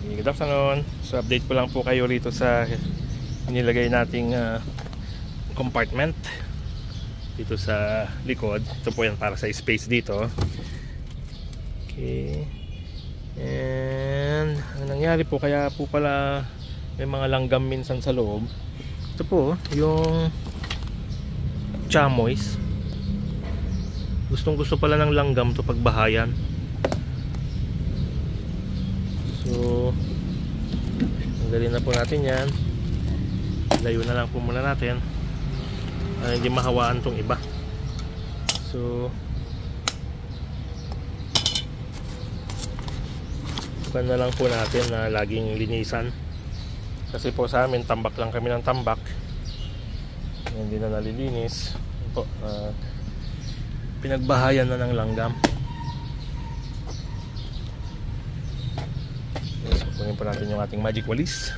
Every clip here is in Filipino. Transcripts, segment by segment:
Good afternoon. So update ko lang po kayo rito sa nilagay nating compartment dito sa likod. Ito po yan para sa space dito. Okay. And ang nangyari po, kaya po pala may mga langgam minsan sa loob. Ito po yung chamois. Gustong gusto pala ng langgam to pagbahayan. So tanggalin na po natin yan. Layo na lang po muna natin para hindi mahawaan tong iba. So bukan na lang po natin na laging linisan, kasi po sa amin tambak lang kami ng tambak, hindi na nalilinis po. Pinagbahayan na ng langgam. Kunin po natin yung ating magic walis.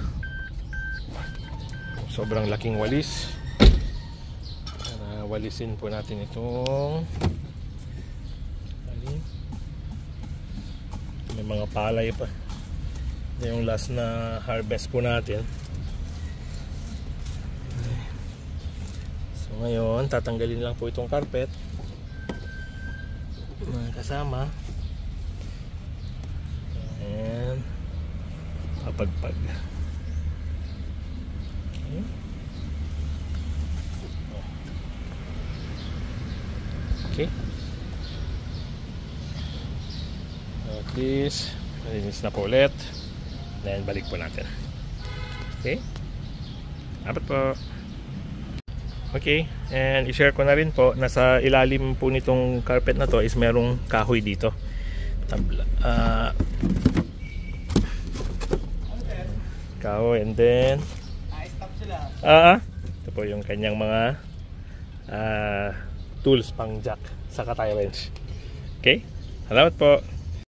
Sobrang laking walis. Para walisin po natin itong may mga palay pa. Ito yung last na harvest po natin. So ngayon tatanggalin lang po itong carpet mga kasama. And papagpag. Okay. At least malinis na po ulit. Then balik po natin. Okay. Dapat po. Okay. And i-share ko na rin po, nasa ilalim po nitong carpet na to is merong kahoy dito. Kahoy, and then ito po yung kanyang mga tools pang jack sa tie wrench. Okay, salamat po.